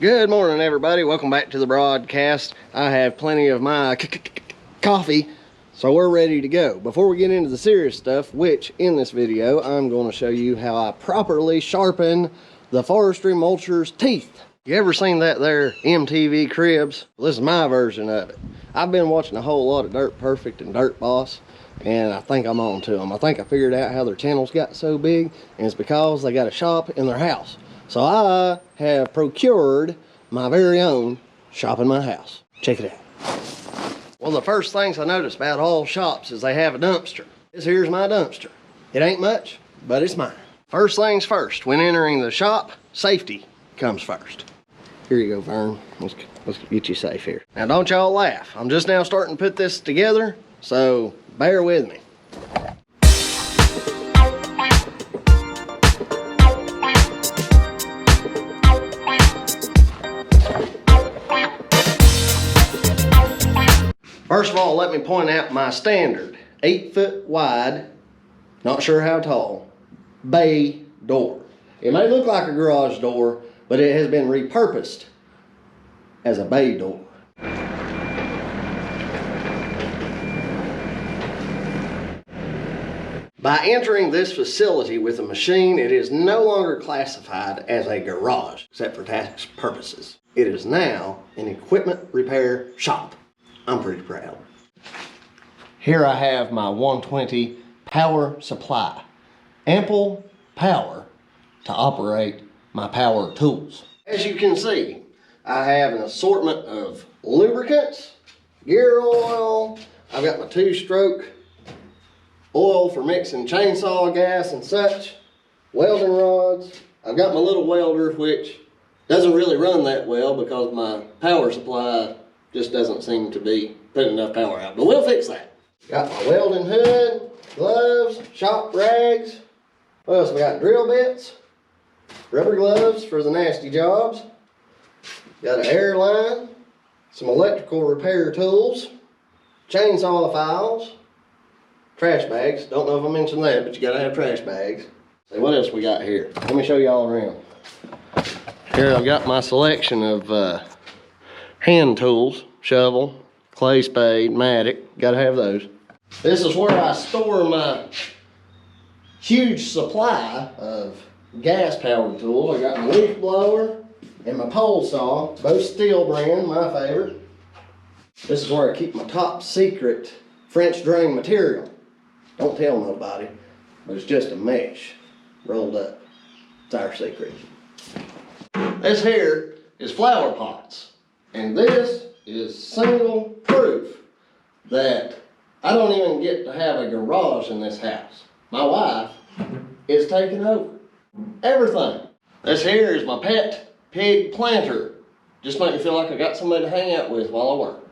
Good morning, everybody. Welcome back to the broadcast. I have plenty of my coffee, so we're ready to go. Before we get into the serious stuff, which in this video, I'm going to show you how I properly sharpen the forestry mulcher's teeth. You ever seen that there MTV Cribs? Well, this is my version of it. I've been watching a whole lot of Dirt Perfect and Dirt Boss, and I think I'm on to them. I think I figured out how their channels got so big, and it's because they got a shop in their house. So I have procured my very own shop in my house. Check it out. One of the first things I noticed about all shops is they have a dumpster. Here's my dumpster. It ain't much, but it's mine. First things first, when entering the shop, safety comes first. Here you go, Vern. Let's get you safe here. Now don't y'all laugh. I'm just now starting to put this together, so bear with me. First of all, let me point out my standard 8-foot wide, not sure how tall, bay door. It may look like a garage door, but it has been repurposed as a bay door. By entering this facility with a machine, it is no longer classified as a garage, except for tax purposes. It is now an equipment repair shop. I'm pretty proud. Here I have my 120 power supply. Ample power to operate my power tools. As you can see, I have an assortment of lubricants, gear oil, I've got my 2-stroke oil for mixing chainsaw gas and such, welding rods. I've got my little welder, which doesn't really run that well because my power supply just doesn't seem to be putting enough power out, but we'll fix that. Got my welding hood, gloves, shop rags. What else? We got drill bits, rubber gloves for the nasty jobs. Got an air line, some electrical repair tools, chainsaw files, trash bags. Don't know if I mentioned that, but you gotta have trash bags. See what else we got here. Let me show you all around. Here I've got my selection of hand tools, shovel, clay spade, mattock, gotta have those. This is where I store my huge supply of gas powered tools. I got my leaf blower and my pole saw, both steel brand, my favorite. This is where I keep my top secret French drain material. Don't tell nobody, but it's just a mesh rolled up. It's our secret. This here is flower pots. And this is single proof that I don't even get to have a garage in this house. My wife is taking over everything. This here is my pet pig planter. Just make me feel like I got somebody to hang out with while I work.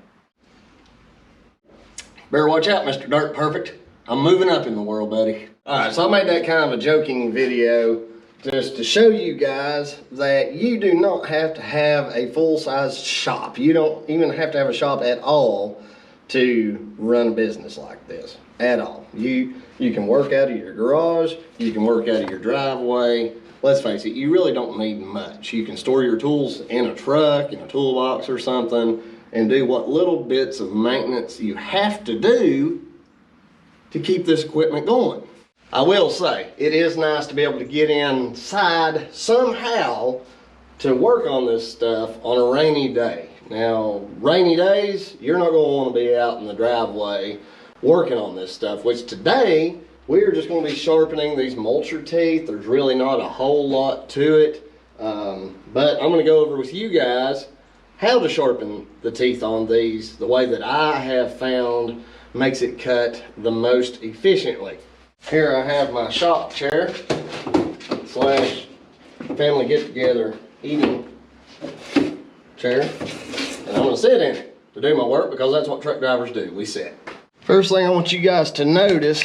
Better watch out, Mr. Dirt Perfect. I'm moving up in the world, buddy. All right, so I made that kind of a joking video just to show you guys that you do not have to have a full-size shop. You don't even have to have a shop at all to run a business like this, at all. You can work out of your garage, you can work out of your driveway. Let's face it, you really don't need much. You can store your tools in a truck, in a toolbox or something, and do what little bits of maintenance you have to do to keep this equipment going. I will say, it is nice to be able to get inside somehow to work on this stuff on a rainy day. Now, rainy days, you're not going to want to be out in the driveway working on this stuff, which today, we're just going to be sharpening these mulcher teeth. There's really not a whole lot to it, but I'm going to go over with you guys how to sharpen the teeth on these the way that I have found makes it cut the most efficiently. Here I have my shop chair slash family get-together eating chair, and I'm going to sit in it to do my work because that's what truck drivers do, we sit. First thing I want you guys to notice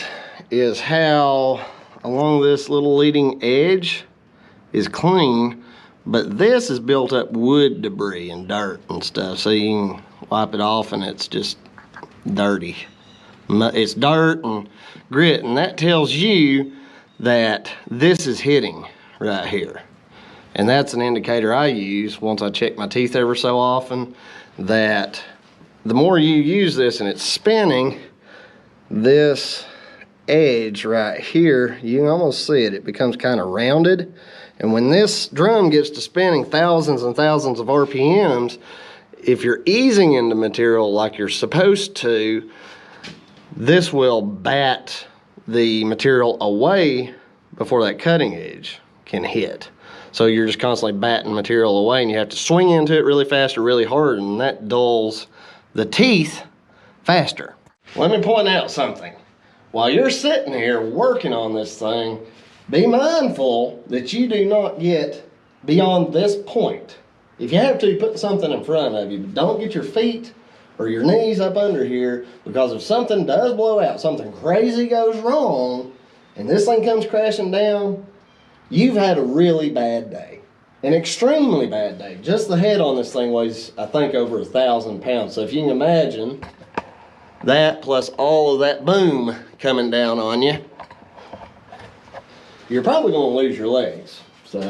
is how along this little leading edge is clean, but this is built up wood debris and dirt and stuff, so you can wipe it off and it's just dirty. It's dirt and grit, and that tells you that this is hitting right here. And that's an indicator I use once I check my teeth ever so often, that the more you use this and it's spinning, this edge right here, you can almost see it, it becomes kind of rounded. And when this drum gets to spinning thousands and thousands of RPMs, if you're easing into material like you're supposed to, this will bat the material away before that cutting edge can hit. So you're just constantly batting material away, and you have to swing into it really fast or really hard, and that dulls the teeth faster. Let me point out something. While you're sitting here working on this thing, be mindful that you do not get beyond this point. If you have to, put something in front of you, but don't get your feet or your knees up under here, because if something does blow out, something crazy goes wrong, and this thing comes crashing down, you've had a really bad day. An extremely bad day. Just the head on this thing weighs, I think, over 1,000 pounds. So if you can imagine that plus all of that boom coming down on you, you're probably going to lose your legs. So,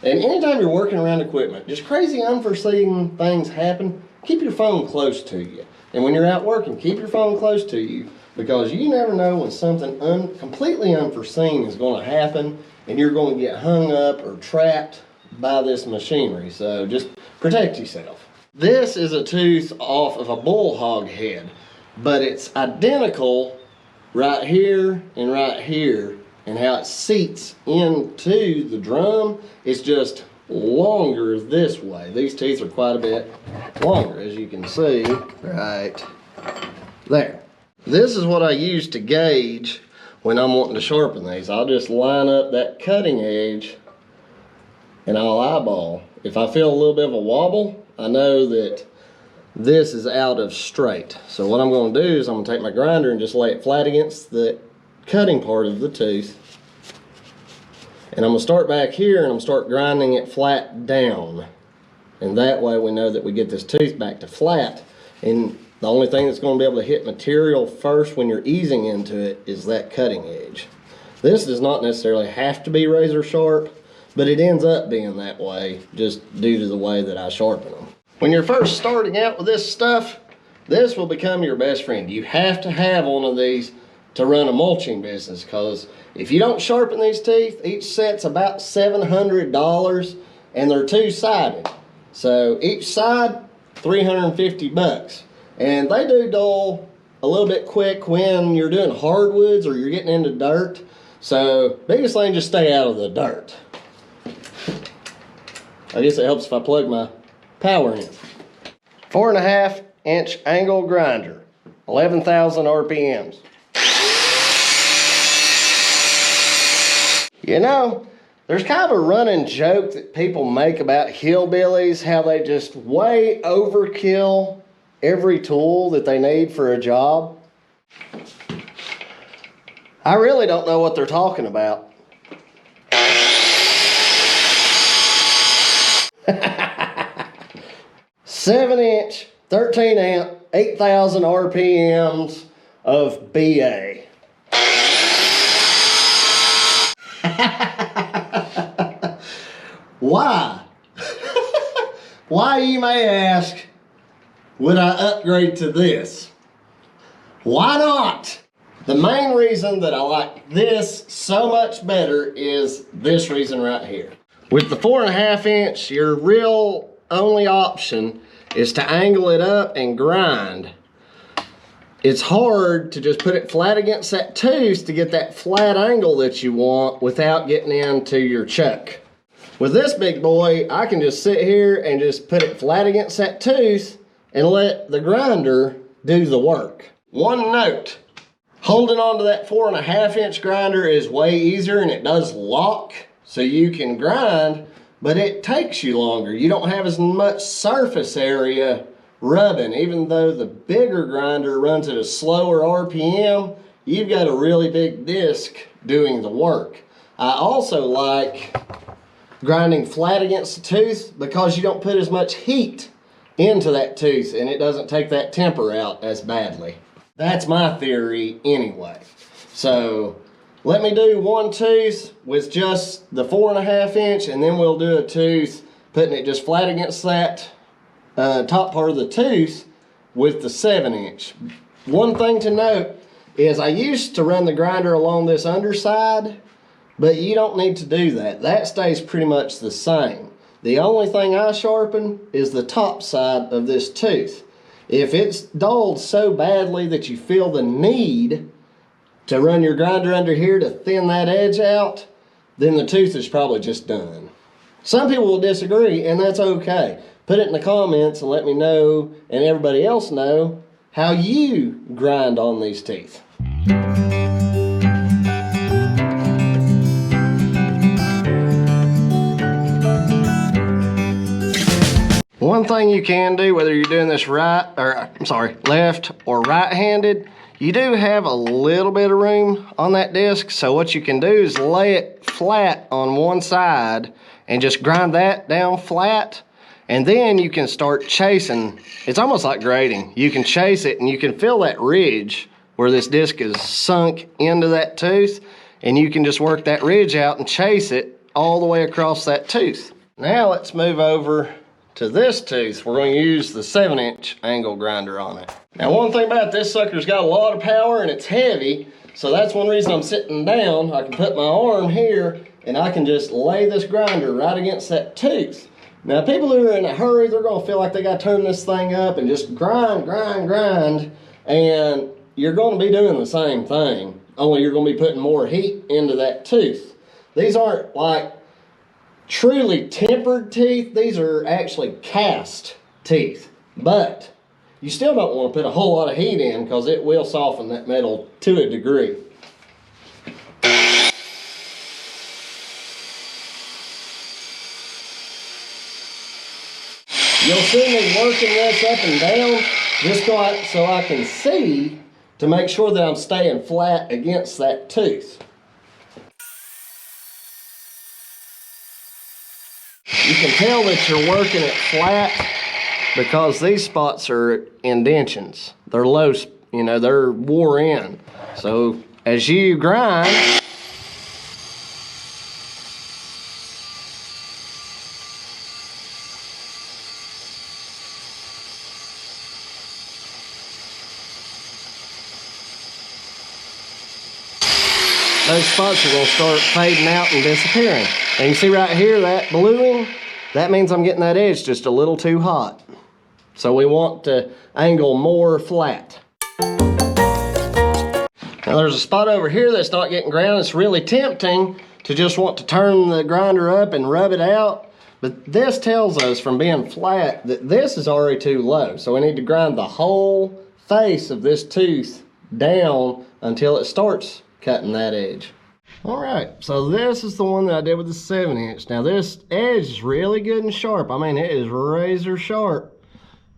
and anytime you're working around equipment, just crazy unforeseen things happen, keep your phone close to you. And when you're out working, keep your phone close to you, because you never know when something completely unforeseen is going to happen and you're going to get hung up or trapped by this machinery. So just protect yourself. This is a tooth off of a bull hog head, but it's identical right here and right here, and how it seats into the drum, it's just longer this way. These teeth are quite a bit longer, as you can see right there. This is what I use to gauge when I'm wanting to sharpen these. I'll just line up that cutting edge and I'll eyeball. If I feel a little bit of a wobble, I know that this is out of straight. So what I'm going to do is I'm going to take my grinder and just lay it flat against the cutting part of the tooth. And I'm going to start back here and I'm going to start grinding it flat down. And that way we know that we get this tooth back to flat. And the only thing that's going to be able to hit material first when you're easing into it is that cutting edge. This does not necessarily have to be razor sharp, but it ends up being that way just due to the way that I sharpen them. When you're first starting out with this stuff, this will become your best friend. You have to have one of these to run a mulching business, because if you don't sharpen these teeth, each set's about $700 and they're two-sided. So each side, 350 bucks. And they do dull a little bit quick when you're doing hardwoods or you're getting into dirt. So biggest thing, just stay out of the dirt. I guess it helps if I plug my power in. 4.5 inch angle grinder, 11,000 RPMs. You know, there's kind of a running joke that people make about hillbillies, how they just way overkill every tool that they need for a job. I really don't know what they're talking about. 7 inch, 13 amp, 8,000 RPMs of BA. Why? Why, you may ask, would I upgrade to this? Why not? The main reason that I like this so much better is this reason right here. With the 4.5 inch, your real only option is to angle it up and grind. It's hard to just put it flat against that tooth to get that flat angle that you want without getting into your chuck. With this big boy, I can just sit here and just put it flat against that tooth and let the grinder do the work. One note, holding onto that 4.5 inch grinder is way easier, and it does lock so you can grind, but it takes you longer. You don't have as much surface area rubbing. Even though the bigger grinder runs at a slower RPM, you've got a really big disc doing the work. I also like grinding flat against the tooth because you don't put as much heat into that tooth and it doesn't take that temper out as badly. That's my theory anyway. So Let me do one tooth with just the 4.5 inch, and then we'll do a tooth putting it just flat against that top part of the tooth with the 7 inch. One thing to note is I used to run the grinder along this underside, but you don't need to do that. That stays pretty much the same. The only thing I sharpen is the top side of this tooth. If it's dulled so badly that you feel the need to run your grinder under here to thin that edge out, then the tooth is probably just done. Some people will disagree, and that's okay. Put it in the comments and let me know, and everybody else know, how you grind on these teeth. One thing you can do, whether you're doing this left or right-handed, you do have a little bit of room on that disc. So what you can do is lay it flat on one side and just grind that down flat. And then you can start chasing. It's almost like grading. You can chase it and you can feel that ridge where this disc is sunk into that tooth. And you can just work that ridge out and chase it all the way across that tooth. Now let's move over to this tooth. We're going to use the 7 inch angle grinder on it. Now one thing about this sucker's got a lot of power and it's heavy, so that's one reason I'm sitting down. I can put my arm here and I can just lay this grinder right against that tooth. Now people who are in a hurry, they're going to feel like they got to turn this thing up and just grind, and you're going to be doing the same thing, only you're going to be putting more heat into that tooth. These aren't like truly tempered teeth. These are actually cast teeth, but you still don't want to put a whole lot of heat in because it will soften that metal to a degree. You'll see me working this up and down just so I can see to make sure that I'm staying flat against that tooth. You can tell that you're working it flat because these spots are indentions. They're low, they're wore in. So as you grind, those spots are going to start fading out and disappearing. And you see right here, that bluing, that means I'm getting that edge just a little too hot. So we want to angle more flat. Now there's a spot over here that's not getting ground. It's really tempting to just want to turn the grinder up and rub it out. But this tells us from being flat that this is already too low. So we need to grind the whole face of this tooth down until it starts cutting that edge. All right, so this is the one that I did with the 7 inch. Now this edge is really good and sharp. I mean, it is razor sharp.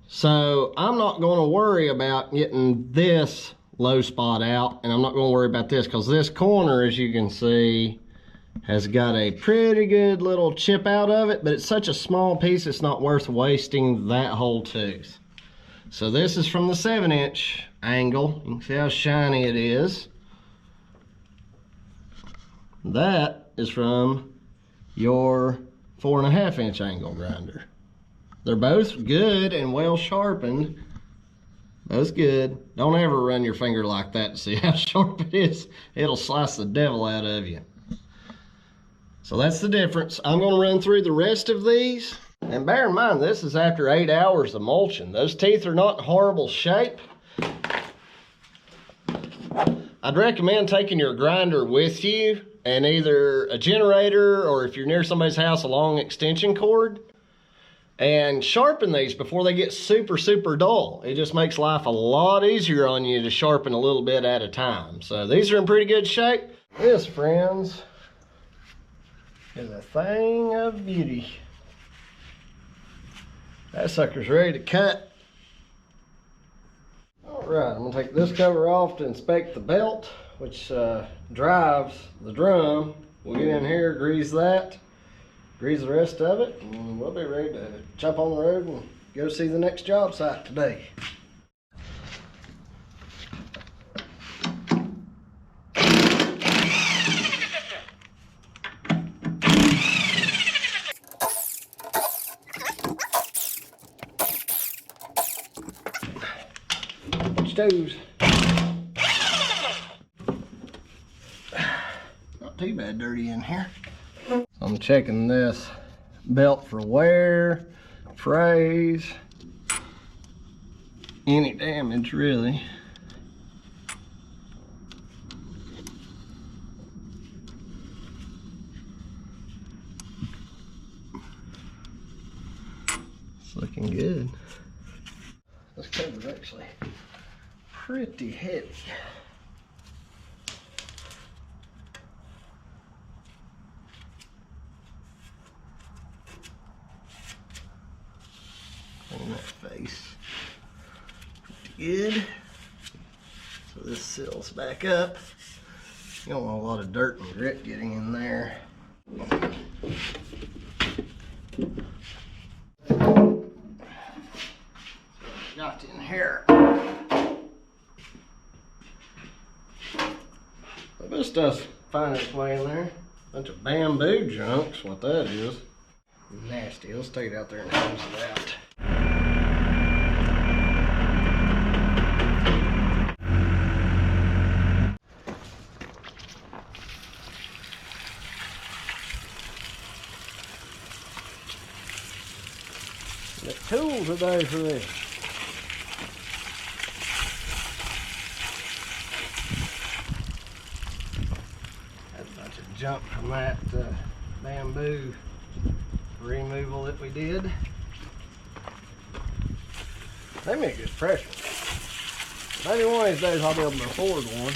So I'm not going to worry about getting this low spot out, and I'm not going to worry about this because this corner, as you can see, has got a pretty good little chip out of it, but it's such a small piece, it's not worth wasting that whole tooth. So this is from the 7 inch angle. You can see how shiny it is. That is from your 4.5 inch angle grinder. They're both good and well sharpened. Both good. Don't ever run your finger like that to see how sharp it is. It'll slice the devil out of you. So that's the difference. I'm going to run through the rest of these. And bear in mind, this is after 8 hours of mulching. Those teeth are not in horrible shape. I'd recommend taking your grinder with you and either a generator, or if you're near somebody's house, a long extension cord, and sharpen these before they get super, super dull. It just makes life a lot easier on you to sharpen a little bit at a time. So these are in pretty good shape. This, friends, is a thing of beauty. That sucker's ready to cut. All right, I'm gonna take this cover off to inspect the belt, which drives the drum. We'll get in here, grease that, grease the rest of it, and we'll be ready to jump on the road and go see the next job site today. toes. Not too bad dirty in here. I'm checking this belt for wear, frays, any damage really. It's looking good. This cover's actually pretty heavy. Clean that face pretty good. So this seals back up. You don't want a lot of dirt and grit getting in there. Got in here. But this stuff's finding its way in there. Bunch of bamboo junk's what that is. Nasty. Let's take it out there and hose it out. The tools are there for this. That's a bunch of junk from that bamboo removal that we did. They make good pressure. Maybe one of these days I'll be able to afford one.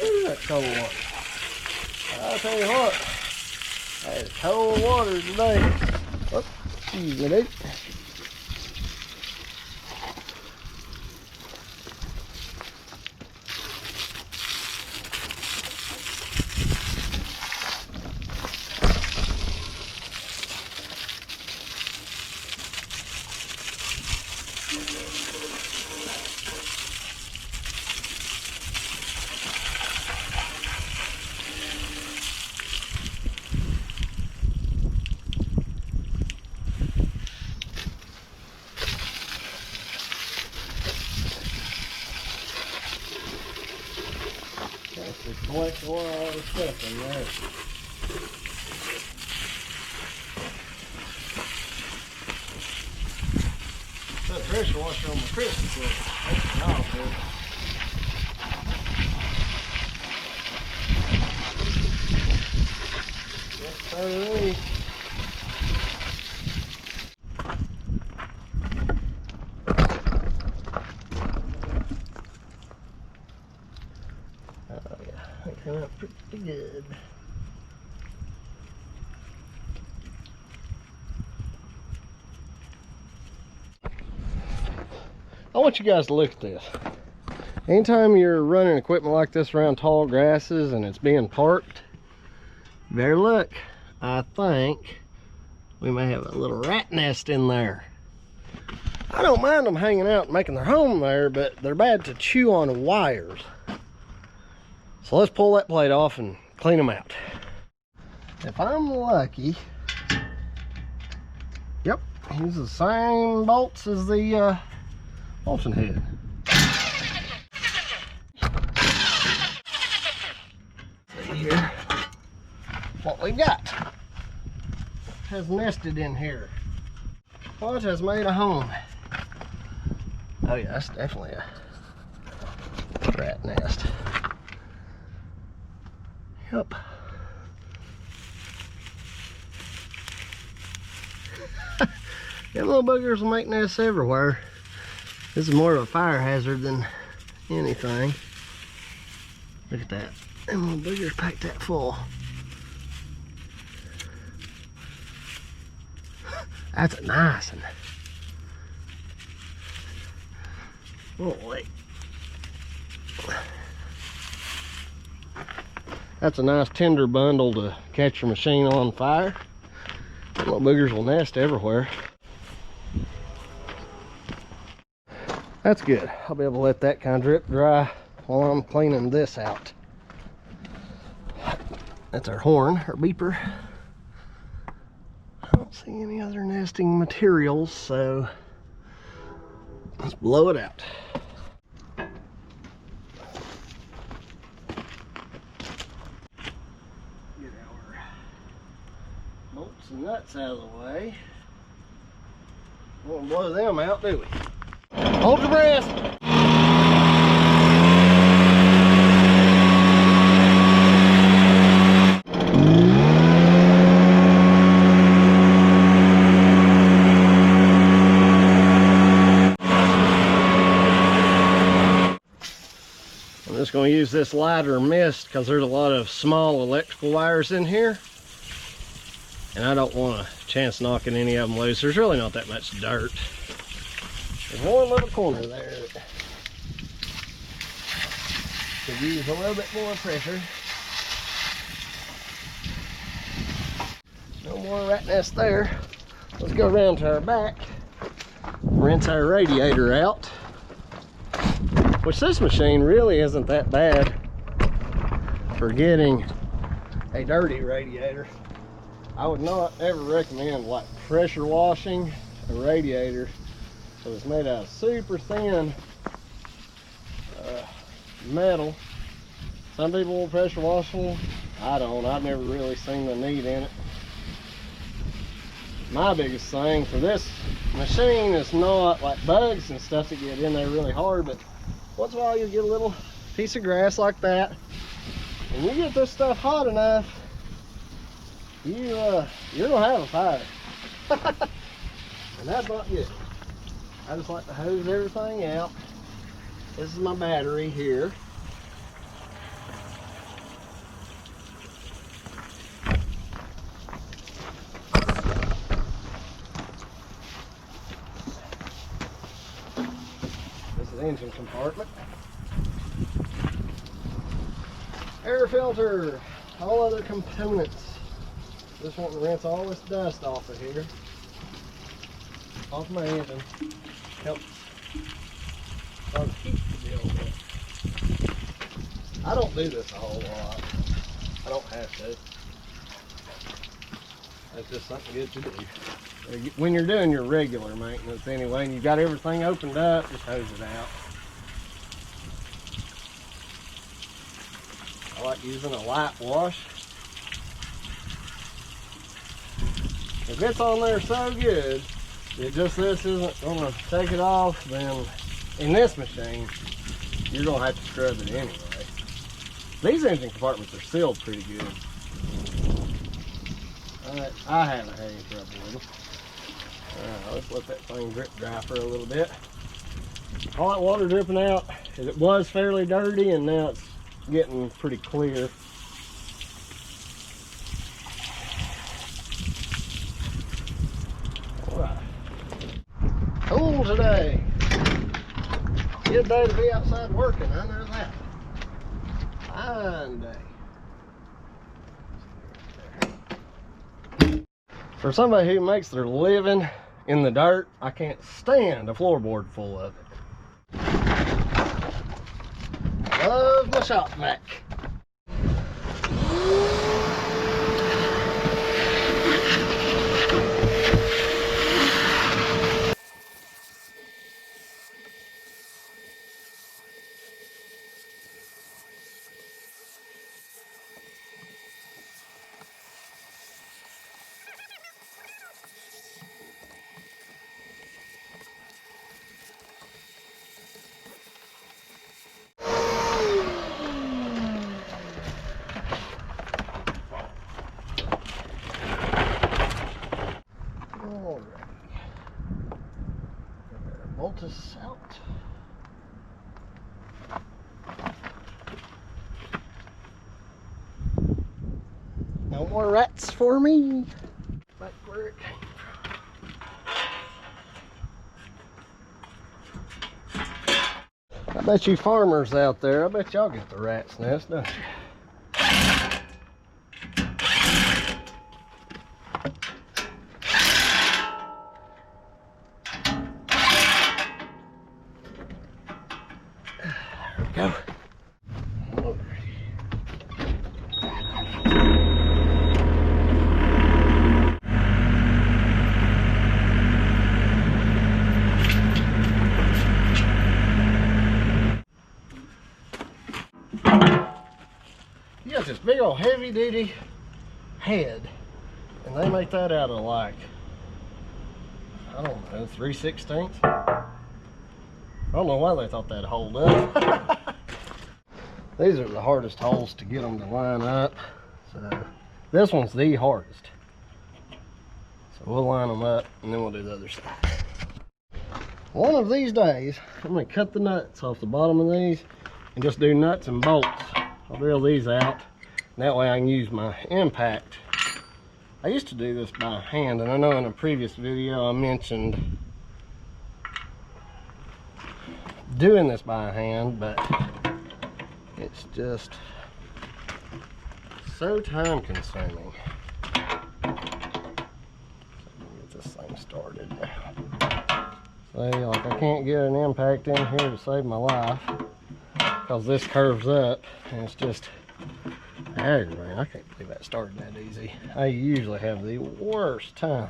Ooh, that's cold water. I'll tell you what, that is cold water today. Oh, excuse me, dude. Collect all the stuff in there. That pressure washer on my Christmas list. That's all good. Yes, sir. Came out pretty good. I want you guys to look at this. Anytime you're running equipment like this around tall grasses and it's being parked, better look. I think we may have a little rat nest in there. I don't mind them hanging out and making their home there, but they're bad to chew on wires. So let's pull that plate off and clean them out. If I'm lucky, yep, use the same bolts as the bolting head. See here what we got. Has nested in here. What has made a home? Oh yeah, that's definitely a rat nest. Yep. Them little boogers will make nests everywhere. This is more of a fire hazard than anything. Look at that. Them little boogers packed that full. That's a nice one. Oh wait. That's a nice tender bundle to catch your machine on fire. Little boogers will nest everywhere. That's good. I'll be able to let that kind of drip dry while I'm cleaning this out. That's our horn, our beeper. Oh, don't see any other nesting materials, so let's blow it out. Get our bolts and nuts out of the way. We won't blow them out, do we? Hold your breath. I'm just going to use this lighter mist because there's a lot of small electrical wires in here, and I don't want a chance knocking any of them loose. There's really not that much dirt. There's one little corner there that could use a little bit more pressure. No more rat nest there. Let's go around to our back, rinse our radiator out. Which this machine really isn't that bad for getting a dirty radiator. I would not ever recommend like pressure washing a radiator. So it's made out of super thin metal. Some people will pressure wash them. I don't. I've never really seen the need in it. My biggest thing for this machine is not like bugs and stuff that get in there really hard, but once in a while you get a little piece of grass like that, and you get this stuff hot enough, you're gonna have a fire. And that's not good. I just like to hose everything out. This is my battery here. This is the engine compartment. Air filter, all other components. Just want to rinse all this dust off of here, off my engine. Helps keep the deal with. I don't do this a whole lot. I don't have to. That's just something good to do. When you're doing your regular maintenance anyway, and you've got everything opened up, just hose it out. I like using a light wash. If it's on there so good that just this isn't going to take it off, then in this machine, you're going to have to scrub it anyway. These engine compartments are sealed pretty good. I haven't had any trouble with them. Alright, let's let that thing drip dry for a little bit. All that water dripping out, it was fairly dirty, and now it's getting pretty clear. Alright. Cool today. Good day to be outside working, I know that. Fine day. For somebody who makes their living in the dirt, I can't stand a floorboard full of it. Love my shop vac. Boltus out. No more rats for me. Back where it came from. I bet you farmers out there, I bet y'all get the rat's nest, don't you? Go. old heavy duty head. And they make that out of like, I don't know, 3/16. I don't know why they thought that'd hold up. These are the hardest holes to get them to line up. So this one's the hardest. So we'll line them up and then we'll do the other side. One of these days, I'm gonna cut the nuts off the bottom of these and just do nuts and bolts. I'll drill these out. And that way I can use my impact. I used to do this by hand, and I know in a previous video I mentioned doing this by hand, but it's just so time consuming. Get this thing started. See, like I can't get an impact in here to save my life because this curves up and it's just aggravating. I can't believe that started that easy. I usually have the worst time.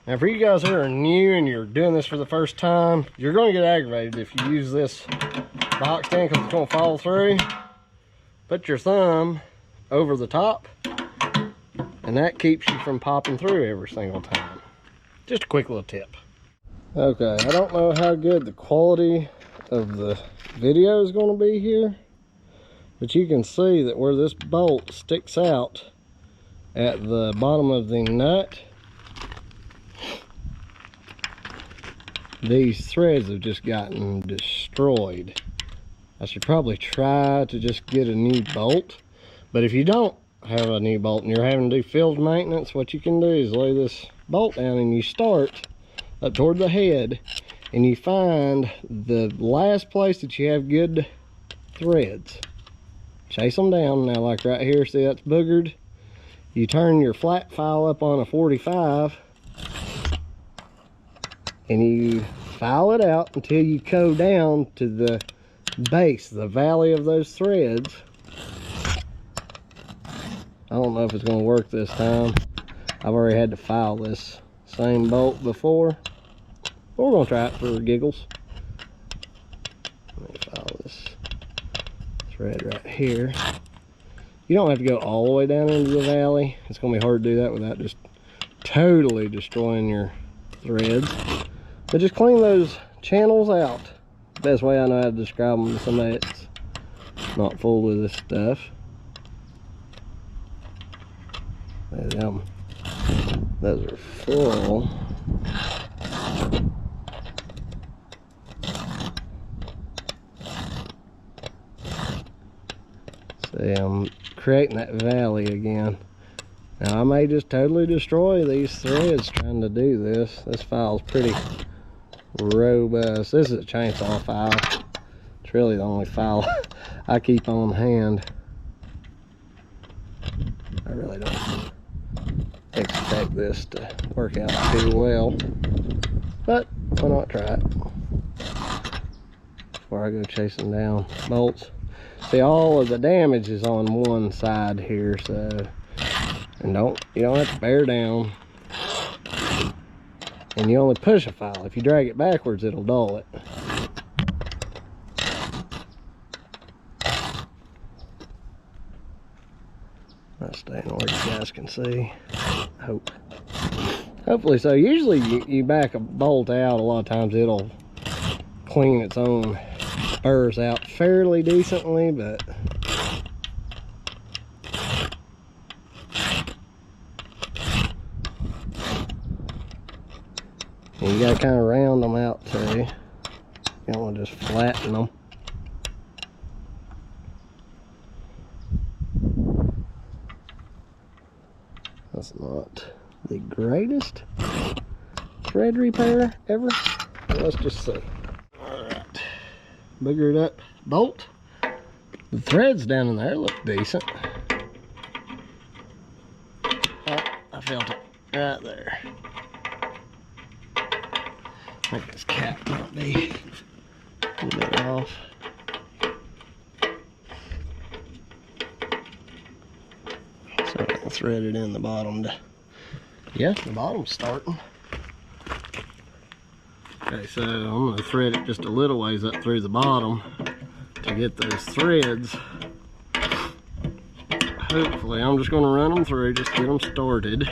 Now for you guys who are new and you're doing this for the first time, you're going to get aggravated if you use this box stand because it's going to fall through. Put your thumb over the top and that keeps you from popping through every single time. Just a quick little tip. Okay, I don't know how good the quality of the video is going to be here, but you can see that where this bolt sticks out at the bottom of the nut, these threads have just gotten destroyed. I should probably try to just get a new bolt, but if you don't have a new bolt and you're having to do field maintenance, what you can do is lay this bolt down and you start up toward the head and you find the last place that you have good threads. Chase them down. Now like right here, see that's boogered? You turn your flat file up on a 45 and you file it out until you go down to the base, the valley of those threads. I don't know if it's going to work this time. I've already had to file this same bolt before. But we're going to try it for giggles. Let me file this thread right here. You don't have to go all the way down into the valley. It's going to be hard to do that without just totally destroying your threads. But just clean those channels out. Best way I know how to describe them to somebody that's not full of this stuff. Those are full. See, I'm creating that valley again. Now I may just totally destroy these threads trying to do this. This file's pretty robust. This is a chainsaw file. It's really the only file I keep on hand. I really don't expect this to work out too well, but why not try it before I go chasing down bolts. See, all of the damage is on one side here, so and you don't have to bear down, and you only push a file. If you drag it backwards, it'll dull it. That's staying where you guys can see. Hopefully so. Usually you back a bolt out, a lot of times it'll clean its own spurs out fairly decently, but you gotta kind of round them out too. You don't want to just flatten them. That's not the greatest thread repair ever. But let's just see. Alright. Boogered up bolt. The threads down in there look decent. Oh, I felt it right there. I think this cap might be a little bit off. So I'll thread it in the bottom to, yeah, the bottom's starting. Okay, so I'm going to thread it just a little ways up through the bottom to to get those threads. Hopefully, I'm just going to run them through, just get them started.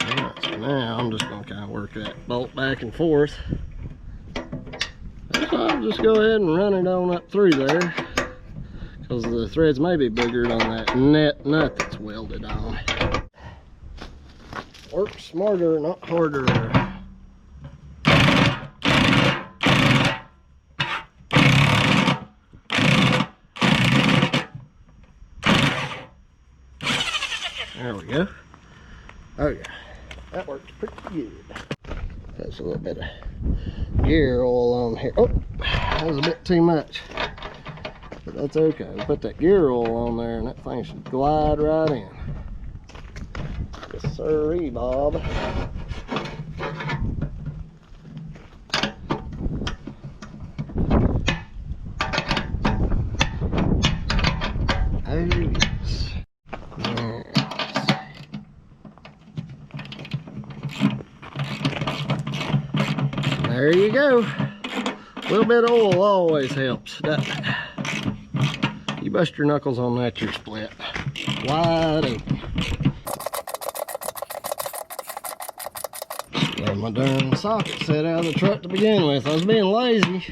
Alright, so now I'm just going to kind of work that bolt back and forth. I'll just go ahead and run it on up through there, because the threads may be bigger on that nut that's welded on. Work smarter, not harder. There we go. Oh yeah, that works pretty good. That's a little bit of gear oil on here. Oh, that was a bit too much, but that's okay. We'll put that gear oil on there and that thing should glide right in. Yes sirree, Bob. Oh yes. There you go. A little bit of oil always helps, doesn't it? You bust your knuckles on that, you're split. Wide open. Got my darn socket set out of the truck to begin with. I was being lazy.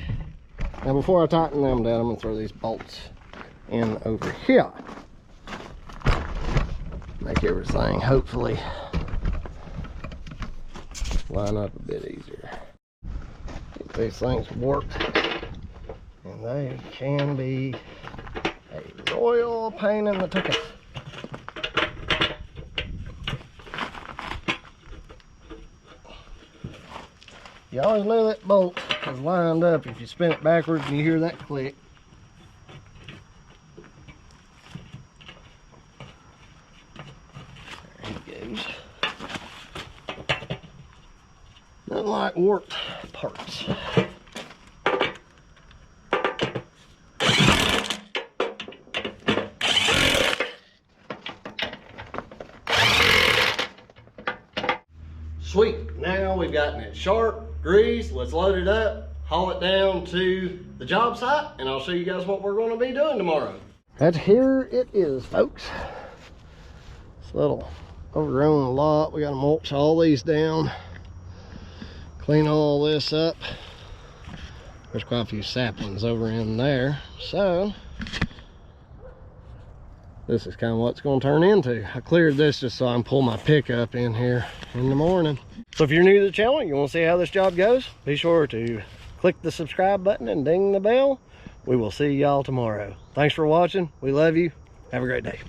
Now before I tighten them down, I'm going to throw these bolts in over here. Make everything hopefully line up a bit easier. Get these things warped, and they can be a royal pain in the tuchus. You always know that bolt is lined up if you spin it backwards and you hear that click. There he goes. Nothing like warped parts. Sweet, now we've gotten it sharp, greased. Let's load it up, haul it down to the job site, and I'll show you guys what we're going to be doing tomorrow. And here it is, folks. This little overgrown lot. We got to mulch all these down, clean all this up. There's quite a few saplings over in there, so this is kind of what it's going to turn into. I cleared this just so I can pull my pickup in here in the morning. So if you're new to the channel, you want to see how this job goes, be sure to click the subscribe button and ding the bell. We will see y'all tomorrow. Thanks for watching. We love you. Have a great day.